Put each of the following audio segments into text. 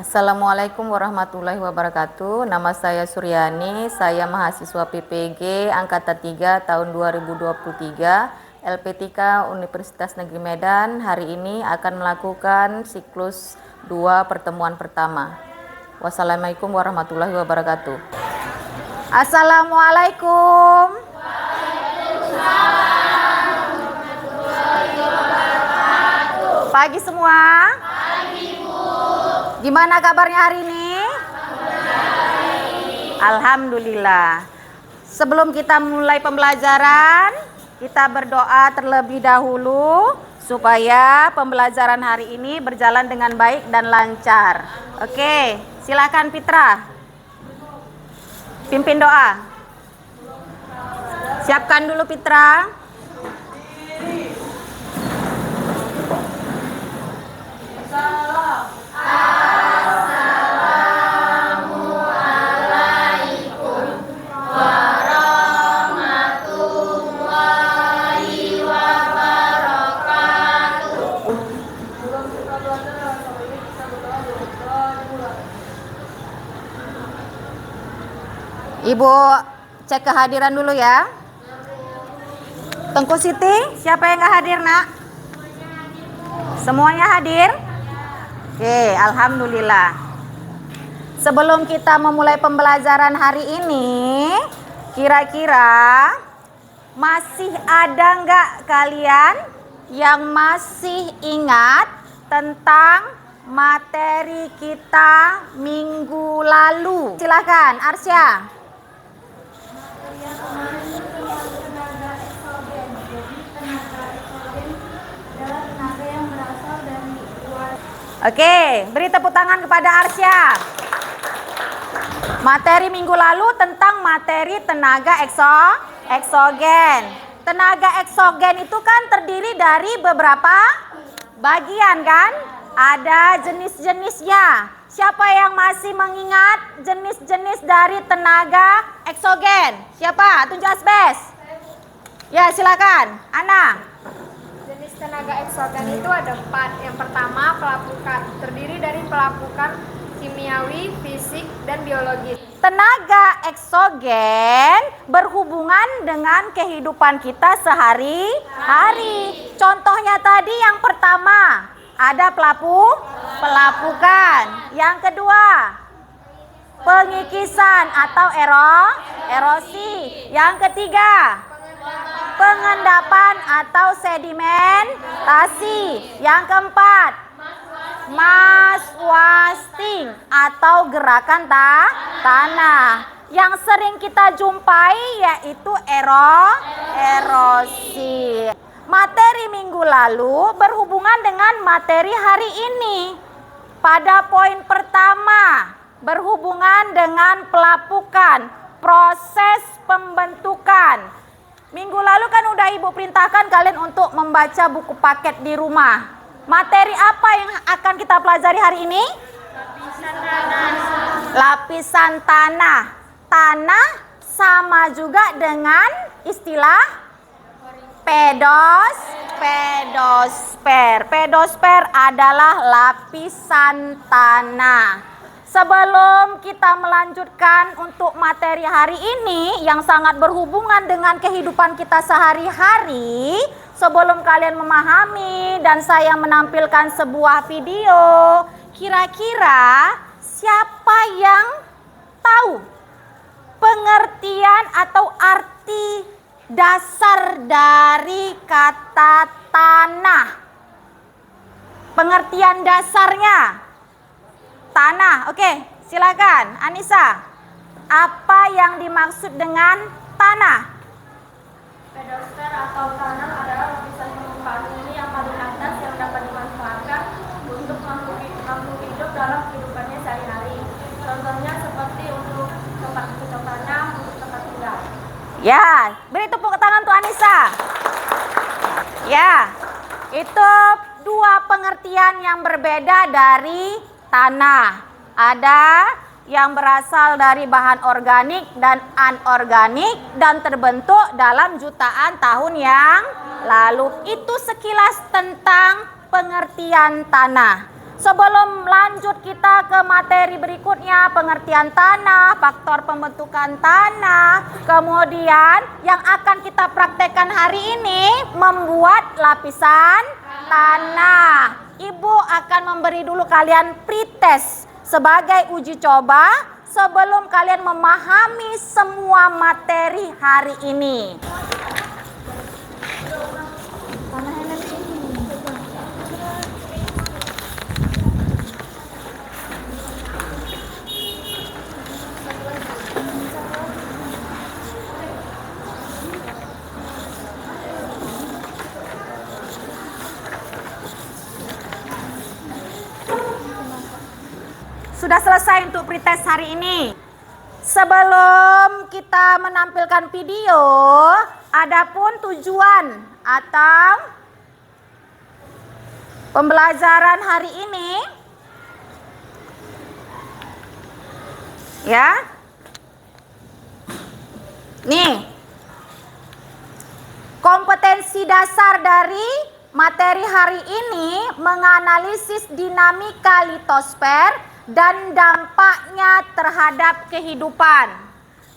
Assalamualaikum warahmatullahi wabarakatuh. Nama saya Suryani, saya mahasiswa PPG Angkatan 3 tahun 2023, LP3 Universitas Negeri Medan. Hari ini akan melakukan siklus 2 pertemuan pertama. Wassalamualaikum warahmatullahi wabarakatuh. Assalamualaikum. Pagi semua. Gimana kabarnya hari ini? Alhamdulillah. Sebelum kita mulai pembelajaran, kita berdoa terlebih dahulu supaya pembelajaran hari ini berjalan dengan baik dan lancar. Oke, silakan Fitra. Pimpin doa. Siapkan dulu Fitra. Ibu cek kehadiran dulu ya. Tengku Siti, siapa yang nggak hadir nak? Semuanya hadir? Oke, alhamdulillah. Sebelum kita memulai pembelajaran hari ini, kira-kira masih ada nggak kalian yang masih ingat tentang materi kita minggu lalu? Silakan, Arsya. Oke, beri tepuk tangan kepada Arsya. Materi minggu lalu tentang materi tenaga eksogen. Tenaga eksogen itu kan terdiri dari beberapa bagian kan? Ada jenis-jenisnya. Siapa yang masih mengingat jenis-jenis dari tenaga eksogen? Siapa? Tunjuk asbes. Ya, silakan. Ana. Jenis tenaga eksogen itu ada 4. Yang pertama, pelapukan. Terdiri dari pelapukan kimiawi, fisik, dan biologis. Tenaga eksogen berhubungan dengan kehidupan kita sehari-hari. Contohnya tadi yang pertama, ada pelapukan. Yang kedua, pengikisan atau erosi. Yang ketiga, pengendapan atau sedimentasi. Yang keempat, mass wasting atau gerakan tanah. Yang sering kita jumpai yaitu erosi. Materi minggu lalu berhubungan dengan materi hari ini. Pada poin pertama, berhubungan dengan pelapukan, proses pembentukan. Minggu lalu kan udah Ibu perintahkan kalian untuk membaca buku paket di rumah. Materi apa yang akan kita pelajari hari ini? Lapisan tanah. Tanah sama juga dengan istilah pedosfer. Pedosfer adalah lapisan tanah. Sebelum kita melanjutkan untuk materi hari ini yang sangat berhubungan dengan kehidupan kita sehari-hari, sebelum kalian memahami dan saya menampilkan sebuah video, kira-kira siapa yang tahu pengertian atau arti dasar dari kata tanah? Pengertian dasarnya tanah. Oke, silakan Anissa. Apa yang dimaksud dengan tanah? Pedosfer atau tanah adalah lapisan permukaan bumi yang paling atas yang dapat dimanfaatkan untuk makhluk hidup dalam kehidupannya sehari-hari. Contohnya seperti untuk tempat bercocok tanam, untuk tempat tinggal. Ya, beri tepuk tangan untuk Anissa. Ya, itu dua pengertian yang berbeda dari tanah. Ada yang berasal dari bahan organik dan anorganik dan terbentuk dalam jutaan tahun yang lalu. Itu sekilas tentang pengertian tanah. Sebelum lanjut kita ke materi berikutnya, pengertian tanah, faktor pembentukan tanah, kemudian yang akan kita praktekkan hari ini membuat lapisan tanah. Ibu akan memberi dulu kalian pretest sebagai uji coba sebelum kalian memahami semua materi hari ini. Sudah selesai untuk pretest hari ini. Sebelum kita menampilkan video, adapun tujuan atau pembelajaran hari ini, ya. Nih, kompetensi dasar dari materi hari ini menganalisis dinamika litosfer dan dampaknya terhadap kehidupan.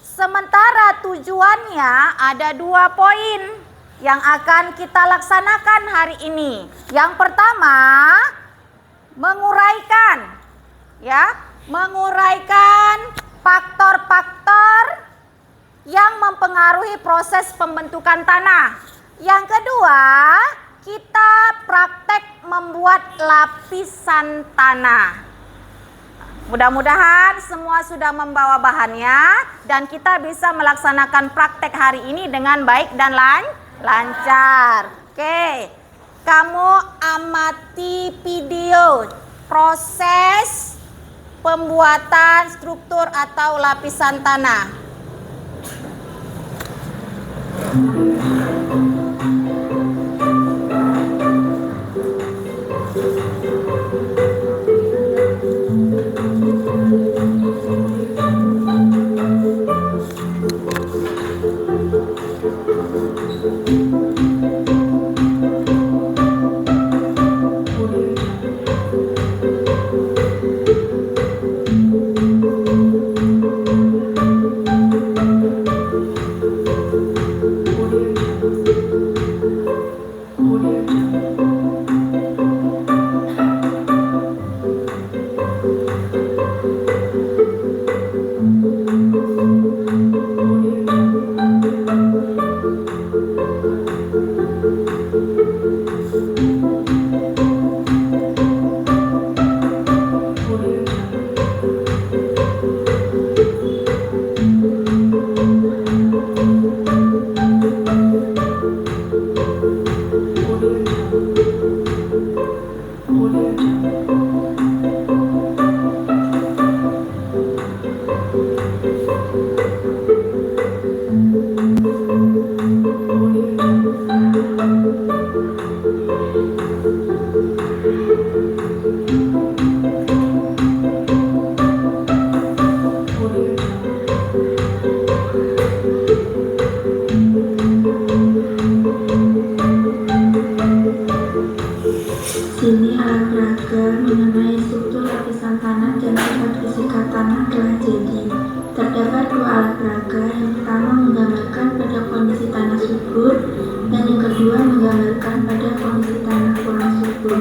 Sementara tujuannya ada 2 poin yang akan kita laksanakan hari ini. Yang pertama, menguraikan faktor-faktor yang mempengaruhi proses pembentukan tanah. Yang kedua, kita praktek membuat lapisan tanah. Mudah-mudahan semua sudah membawa bahannya dan kita bisa melaksanakan praktek hari ini dengan baik dan lancar. Oke, kamu amati video proses pembuatan struktur atau lapisan tanah. Sini alat peraga mengenai struktur lapisan tanah dan sifat fisika tanah telah jadi. Terdapat 2 alat peraga, yang pertama menggambarkan pada kondisi tanah subur dan yang kedua menggambarkan pada kondisi tanah kurang subur.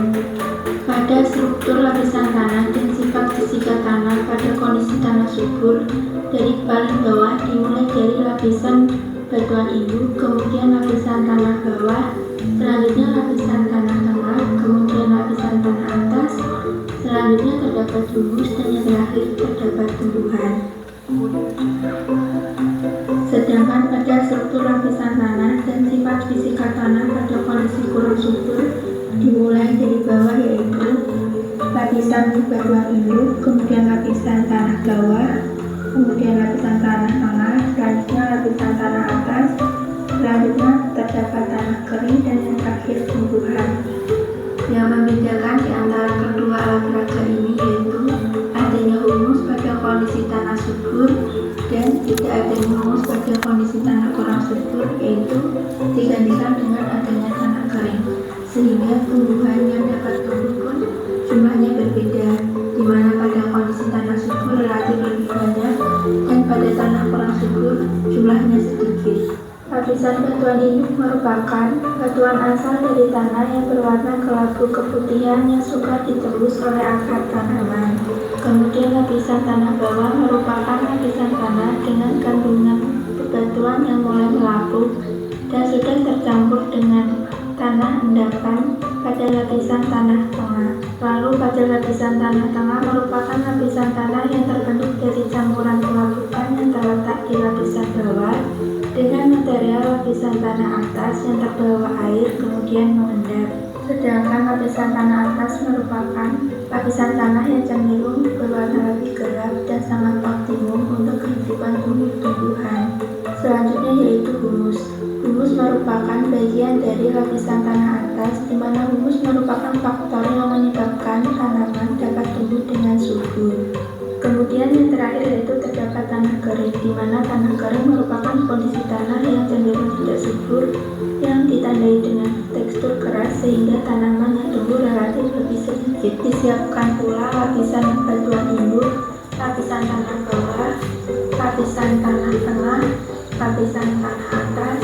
Pada struktur lapisan tanah dan sifat fisika tanah pada kondisi tanah subur, dari paling bawah dimulai dari lapisan batuan induk, kemudian lapisan tanah bawah, selanjutnya lapisan tanah tengah, kemudian lapisan tanah atas, selanjutnya terdapat humus dan yang terakhir terdapat tumbuhan. Sedangkan pada struktur lapisan tanah dan sifat fisika tanah pada kondisi kurang subur dimulai dari bawah, yaitu lapisan batuan induk, kemudian lapisan tanah bawah, kemudian lapisan tanah tengah, selanjutnya lapisan tanah atas, selanjutnya terdapat tanah kering dan yang terakhir tumbuhan. Yang membedakan di antara kedua alat peraga ini yaitu adanya humus pada kondisi tanah subur dan tidak adanya humus pada kondisi tanah kurang subur, yaitu digantikan dengan adanya tanah kering, sehingga tumbuhan yang dapat tumbuh pun jumlahnya berbeda. Lapisan batuan induk merupakan batuan asal dari tanah yang berwarna kelabu keputihan yang suka ditebus oleh akar tanaman. Kemudian lapisan tanah bawah merupakan lapisan tanah dengan kandungan bebatuan yang mulai melapuk dan sudah tercampur dengan tanah endapan pada lapisan tanah tengah. Lalu pada lapisan tanah tengah merupakan lapisan tanah yang terbentuk dari campuran pelapukan yang terletak di lapisan bawah dengan material lapisan tanah atas yang terbawa air kemudian mengendap. Sedangkan lapisan tanah atas merupakan lapisan tanah yang cenderung berwarna lebih gelap dan sangat optimum untuk kehidupan tumbuh-tumbuhan. Selanjutnya yaitu humus. Humus merupakan bagian dari lapisan tanah atas, di mana humus merupakan faktor yang menyebabkan tanaman dapat tumbuh dengan subur. Kemudian yang terakhir yaitu terdapat tanah kering, di mana tanah kering merupakan kondisi tanah yang cenderung tidak subur, yang ditandai dengan tekstur keras sehingga tanaman yang tumbuh relatif lebih sedikit. Disiapkan pula lapisan batuan induk, lapisan tanah bawah, lapisan tanah tengah, lapisan tanah atas,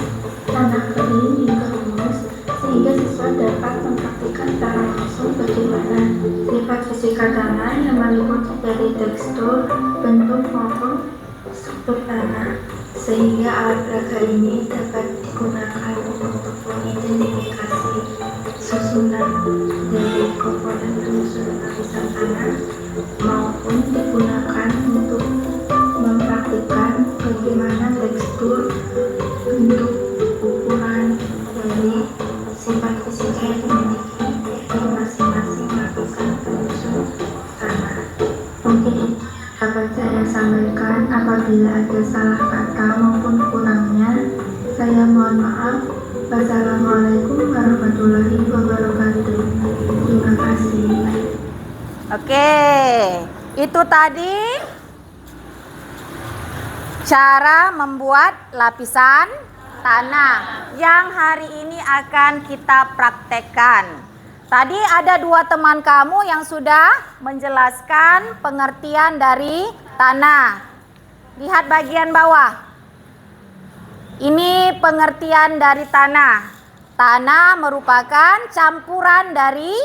tanah kering hingga humus, sehingga siswa dapat mempraktikkan secara langsung bagaimana sifat fisika tanah yang meliputi dari tekstur, bentuk maupun struktur tanah, sehingga alat peraga ini dapat digunakan untuk mengidentifikasi susunan dari komponen penyusun lapisan tanah maupun digunakan untuk mempraktikkan bagaimana tekstur, bentuk, ukuran dari sifat fisika yang dimiliki dari masing-masing lapisan penyusun tanah. Mungkin itu dapat saya sampaikan. Apabila ada salah kata maupun kurangnya, saya mohon maaf. Wassalamualaikum warahmatullahi wabarakatuh. Terima kasih. Oke, itu tadi cara membuat lapisan tanah yang hari ini akan kita praktekkan. Tadi ada dua teman kamu yang sudah menjelaskan pengertian dari tanah. Lihat bagian bawah. Ini pengertian dari tanah. Tanah merupakan campuran dari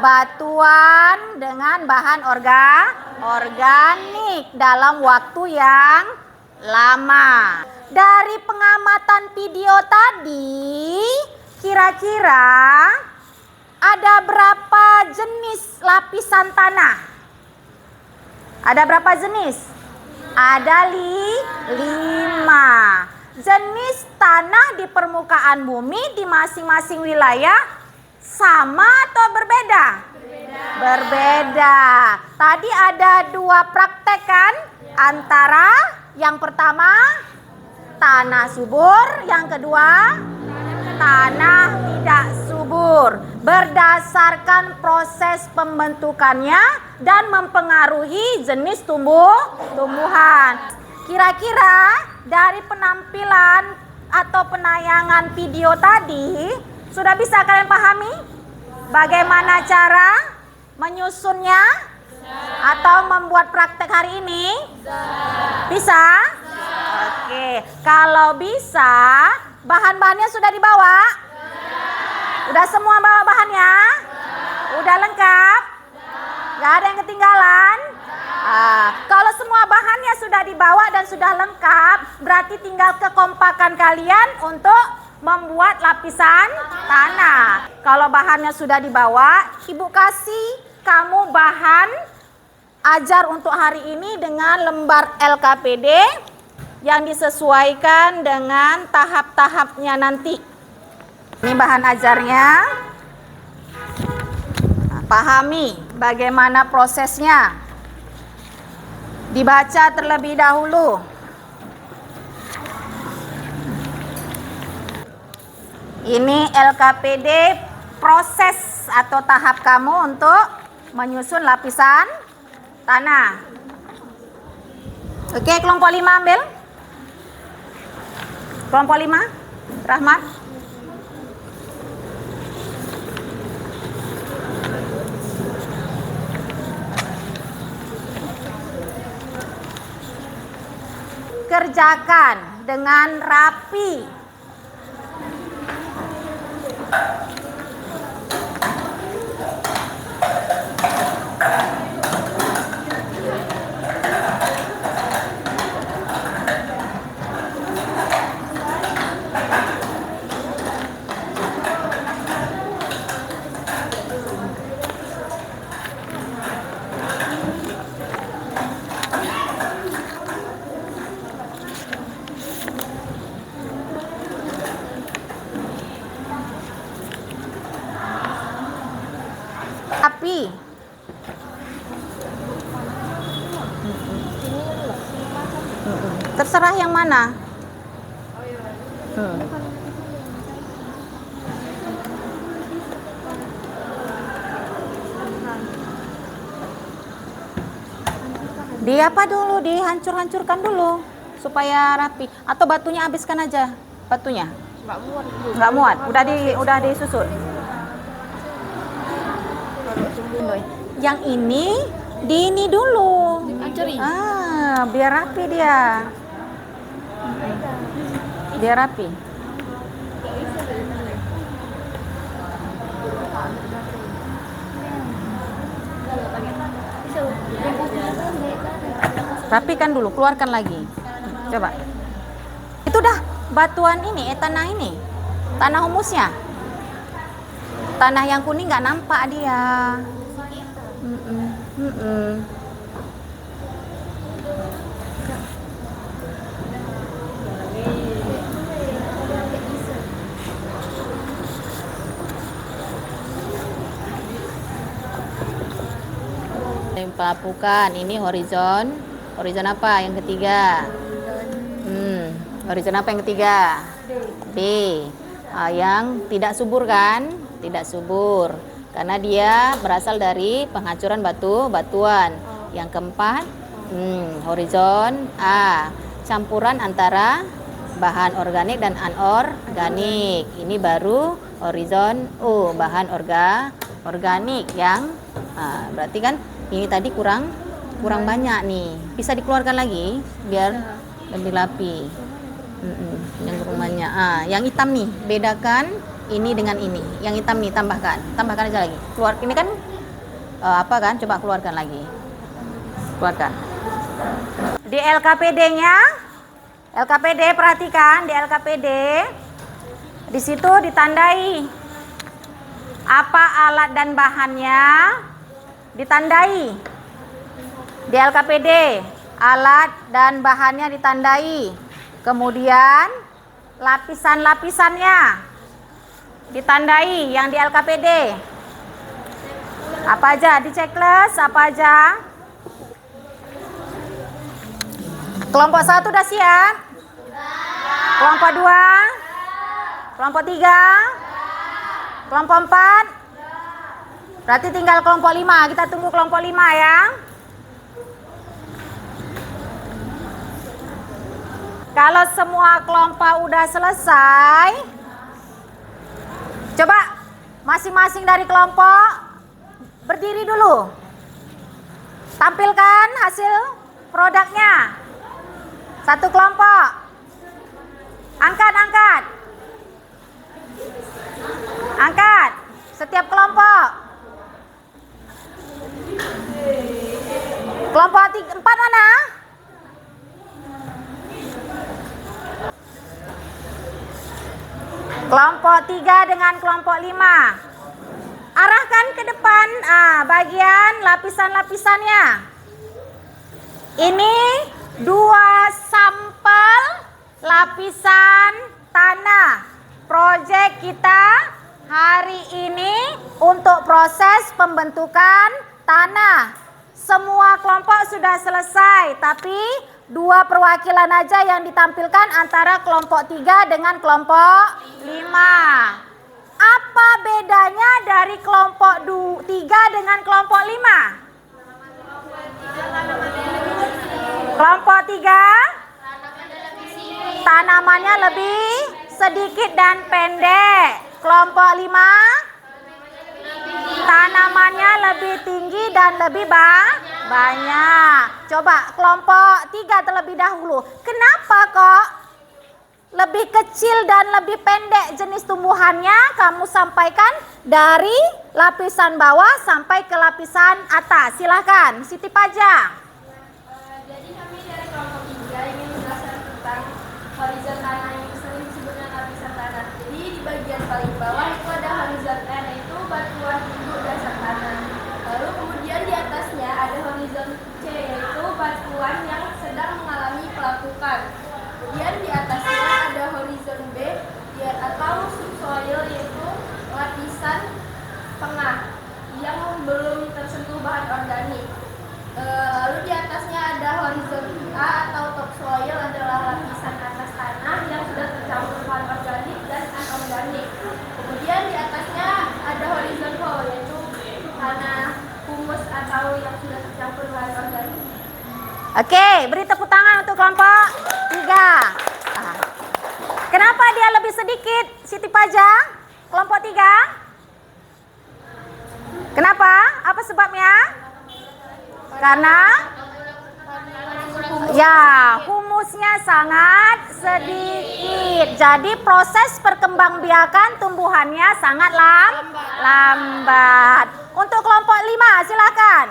batuan dengan bahan organik dalam waktu yang lama. Dari pengamatan video tadi, kira-kira ada berapa jenis lapisan tanah? Ada berapa jenis? Ada 5 jenis tanah di permukaan bumi di masing-masing wilayah. Sama atau berbeda? Berbeda. Tadi ada 2 praktek kan? Antara yang pertama tanah subur, yang kedua tanah tidak subur. Berdasarkan proses pembentukannya dan mempengaruhi jenis tumbuhan. Kira-kira dari penampilan atau penayangan video tadi sudah bisa kalian pahami bagaimana cara menyusunnya atau membuat praktek hari ini? Bisa? Oke, kalau bisa, bahan-bahannya sudah dibawa? Udah semua bawa bahannya? Udah lengkap? Gak ada yang ketinggalan? Kalau semua bahannya sudah dibawa dan sudah lengkap, berarti tinggal kekompakan kalian untuk membuat lapisan tanah. Kalau bahannya sudah dibawa, Ibu kasih kamu bahan ajar untuk hari ini dengan lembar LKPD yang disesuaikan dengan tahap-tahapnya nanti. Ini bahan ajarnya. Pahami bagaimana prosesnya. Dibaca terlebih dahulu. Ini LKPD proses atau tahap kamu untuk menyusun lapisan tanah. Oke, kelompok 5 ambil. Kelompok 5, Rahmat. Kerjakan dengan rapi. Api. Terserah yang mana. Di apa dulu, dihancur-hancurkan dulu supaya rapi. Atau batunya habiskan aja, batunya. Nggak muat. Udah disusut. Yang ini di ini dulu. Biar rapi dia. Biar rapi. Rapikan dulu, keluarkan lagi. Coba. Itu dah batuan ini, tanah ini. Tanah humusnya. Tanah yang kuning nggak nampak dia. Pelapukan ini horizon. Horizon apa yang ketiga? Horizon apa yang ketiga? B. Yang tidak subur kan? Tidak subur. Karena dia berasal dari penghancuran batuan. Yang keempat, horizon A. Campuran antara bahan organik dan anorganik. Ini baru horizon O. Bahan organik yang berarti kan ini tadi kurang banyak nih. Bisa dikeluarkan lagi biar lebih rapi. Yang kurang banyak. Yang hitam nih, bedakan ini dengan ini. Yang hitam nih tambahkan aja lagi. Keluar ini kan apa kan? Coba keluarkan lagi. Keluarkan. Di LKPD-nya, LKPD perhatikan di LKPD. Di situ ditandai apa alat dan bahannya. Ditandai di LKPD, alat dan bahannya ditandai. Kemudian lapisan-lapisannya ditandai yang di LKPD. Apa aja di checklist, apa aja? Kelompok 1 udah siap? Kelompok 2? Kelompok 3? Kelompok 4? Berarti tinggal kelompok 5. Kita tunggu kelompok 5 ya. Kalau semua kelompok udah selesai, coba masing-masing dari kelompok berdiri dulu. Tampilkan hasil produknya. Satu kelompok. Angkat. Angkat. Setiap kelompok. Kelompok 4 mana? Kelompok 3 dengan kelompok 5. Arahkan ke depan bagian lapisan-lapisannya. Ini 2 sampel lapisan tanah. Proyek kita hari ini untuk proses pembentukan tanah. Semua kelompok sudah selesai, tapi 2 perwakilan aja yang ditampilkan antara kelompok 3 dengan kelompok 5. Apa bedanya dari kelompok 3 dengan kelompok 5? Kelompok 3 tanamannya lebih sedikit dan pendek. Kelompok 5 tanamannya lebih tinggi dan lebih Banyak. Coba kelompok 3 terlebih dahulu. Kenapa kok lebih kecil dan lebih pendek jenis tumbuhannya? Kamu sampaikan dari lapisan bawah sampai ke lapisan atas. Silahkan, Siti Pajang. Jadi kami dari kelompok 3 ingin menjelaskan tentang horizon tanah yang sering disebut dengan lapisan tanah. Jadi di bagian paling bawah itu ada horizon tanah, itu batuan induk dasar tanah. Lalu kemudian di atasnya ada horizon C, yaitu batuan yang sedang mengalami pelapukan. Kemudian di atasnya ada horizon B atau subsoil, yaitu lapisan tengah yang belum tersentuh bahan organik. Lalu di atasnya ada horizon A atau topsoil, adalah lapisan atas tanah yang sudah tercampur bahan organik dan anorganik. Kemudian di atasnya ada horizon H, yaitu tanah humus atau yang sudah tercampur bahan organik. Oke, beri tepuk tangan untuk kelompok 3. Kenapa dia lebih sedikit, Siti Pajang? Kelompok 3? Kenapa? Apa sebabnya? Karena ya, humusnya sangat sedikit. Jadi proses perkembangbiakan tumbuhannya sangat lambat. Untuk kelompok 5, silakan.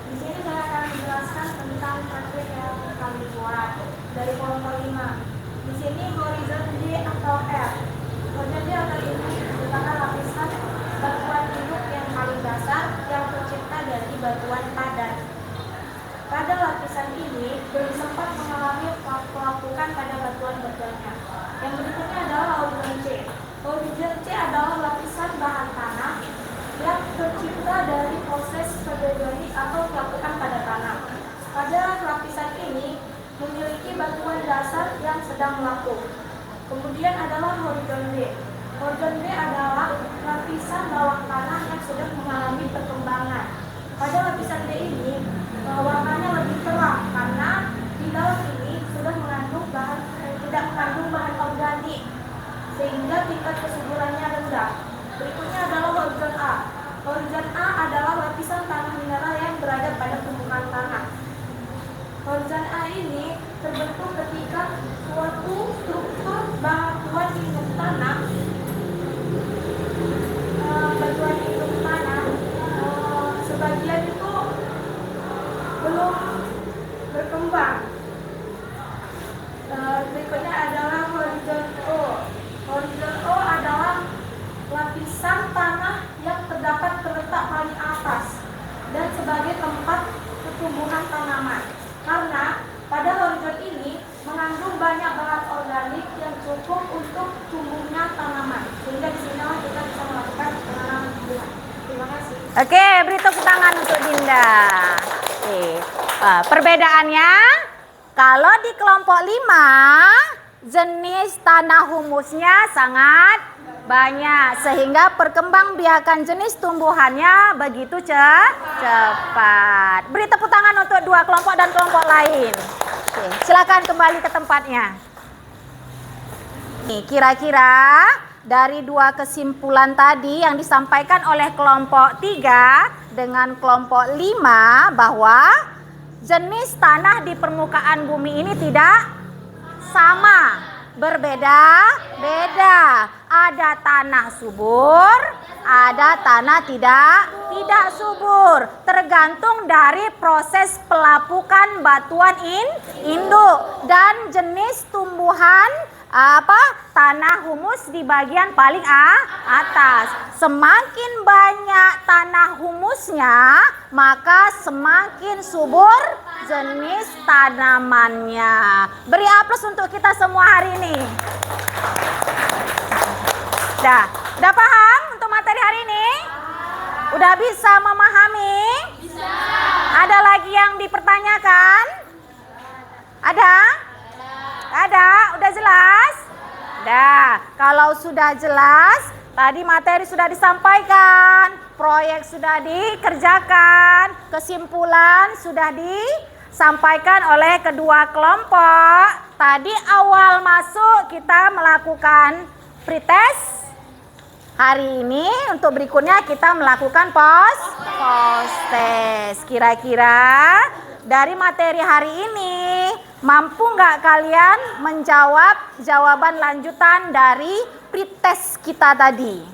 Di sini saya akan menjelaskan tentang praktik yang kami buat dari kelompok 5. Di sini horizon D atau R. Horizon D atau ini merupakan lapisan batuan induk yang paling dasar yang tercipta dari batuan padat. Pada lapisan ini belum sempat mengalami pelapukan pada batuan berikutnya. Yang berikutnya adalah horizon C. Horizon C adalah lapisan bahan tanah yang tercipta dari proses pebiogenik atau pelapukan pada tanah. Pada lapisan ini memiliki batuan dasar yang sedang melapuk. Kemudian adalah horizon D. Horizon D adalah lapisan bawah tanah yang sudah mengalami perkembangan. Pada lapisan D ini warnanya lebih terang karena di dalam ini sudah tidak mengandung bahan organik sehingga tingkat kesuburannya rendah. Berikutnya adalah horizon A. Horizon A adalah lapisan tanah mineral yang berada pada permukaan tanah. Horizon A ini terbentuk ketika suatu struktur batuan induk tanah sebagian itu belum berkembang. Berikutnya adalah horizon O. Horizon O adalah lapisan tanah yang terdapat terletak paling atas dan sebagai tempat pertumbuhan tanaman. Karena pada horizon ini mengandung banyak bahan organik yang cukup untuk tumbuhnya tanaman. Sehingga di sini kita bisa melakukan penanaman tumbuhan. Terima kasih. Oke, beri tepuk tangan untuk Dinda. Oke. Perbedaannya, kalau di kelompok 5, jenis tanah humusnya sangat banyak sehingga perkembangbiakan jenis tumbuhannya begitu cepat. Beri tepuk tangan untuk 2 kelompok dan kelompok lain. Oke, silakan kembali ke tempatnya. Nih, kira-kira dari 2 kesimpulan tadi yang disampaikan oleh kelompok 3 dengan kelompok 5 bahwa jenis tanah di permukaan bumi ini tidak sama, berbeda-beda. Ada tanah subur, ada tanah tidak subur. Tergantung dari proses pelapukan batuan induk dan jenis tumbuhan tanah humus di bagian paling atas. Semakin banyak tanah humusnya, maka semakin subur jenis tanamannya. Beri aplaus untuk kita semua hari ini. Udah paham untuk materi hari ini? Udah bisa memahami? Bisa. Ada lagi yang dipertanyakan? Ada? Ada? Udah jelas? Udah. Kalau sudah jelas, tadi materi sudah disampaikan, proyek sudah dikerjakan, kesimpulan sudah disampaikan oleh kedua kelompok. Tadi awal masuk kita melakukan pretest, Hari ini untuk berikutnya kita melakukan post-test. Kira-kira dari materi hari ini mampu nggak kalian menjawab jawaban lanjutan dari pretest kita tadi?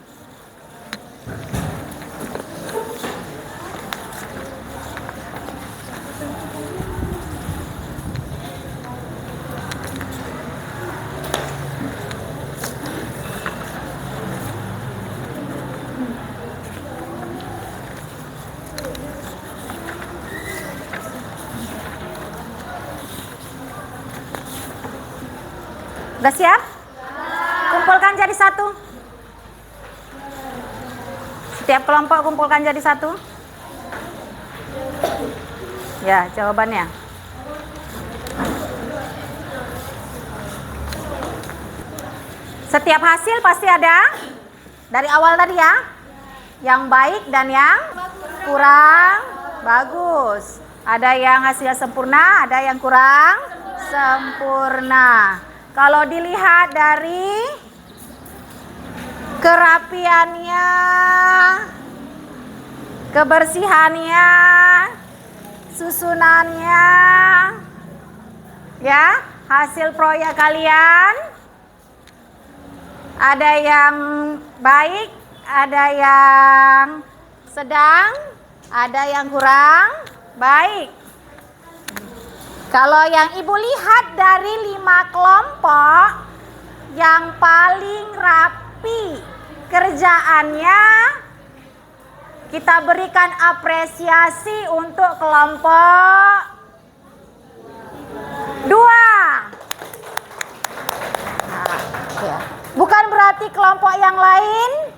Udah siap? Kumpulkan jadi satu. Setiap kelompok kumpulkan jadi satu. Ya, jawabannya. Setiap hasil pasti ada dari awal tadi ya. Yang baik dan yang kurang bagus. Ada yang hasilnya sempurna, ada yang kurang sempurna. Kalau dilihat dari kerapiannya, kebersihannya, susunannya, ya, hasil proyek kalian ada yang baik, ada yang sedang, ada yang kurang baik. Kalau yang ibu lihat dari 5 kelompok, yang paling rapi kerjaannya, kita berikan apresiasi untuk kelompok 2. Bukan berarti kelompok yang lain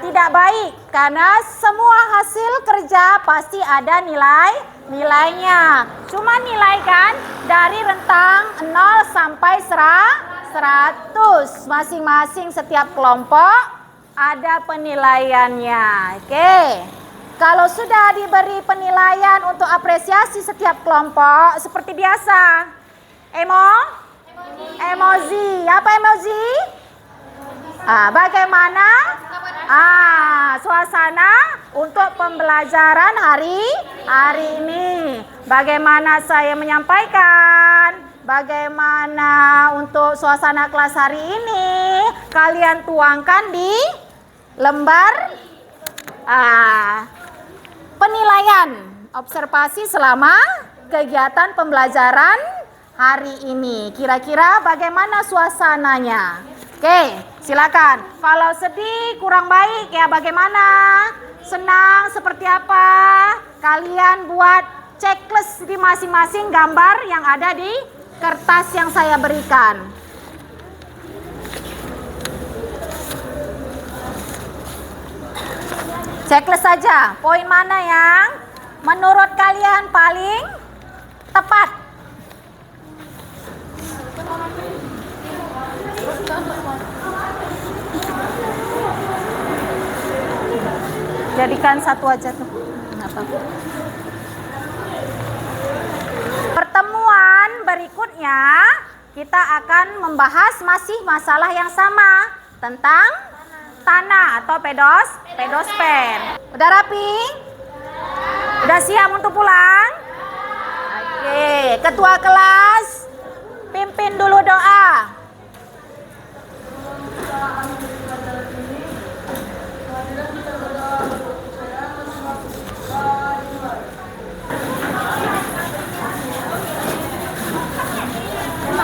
tidak baik, karena semua hasil kerja pasti ada nilainya. Cuma nilai kan dari rentang 0 sampai 100. Masing-masing setiap kelompok ada penilaiannya. Oke. Kalau sudah diberi penilaian untuk apresiasi setiap kelompok, seperti biasa. Emoji. Apa emoji? Bagaimana suasana untuk pembelajaran hari ini? Bagaimana saya menyampaikan? Bagaimana untuk suasana kelas hari ini? Kalian tuangkan di lembar penilaian observasi selama kegiatan pembelajaran hari ini. Kira-kira bagaimana suasananya? Oke, silakan. Kalau sedih, kurang baik ya bagaimana? Senang seperti apa? Kalian buat checklist di masing-masing gambar yang ada di kertas yang saya berikan. Checklist saja, poin mana yang menurut kalian paling tepat? Jadikan satu aja tuh. Pertemuan berikutnya kita akan membahas masih masalah yang sama tentang tanah atau pedosfer. Udah rapi? Udah siap untuk pulang? Oke, ketua kelas pimpin dulu doa.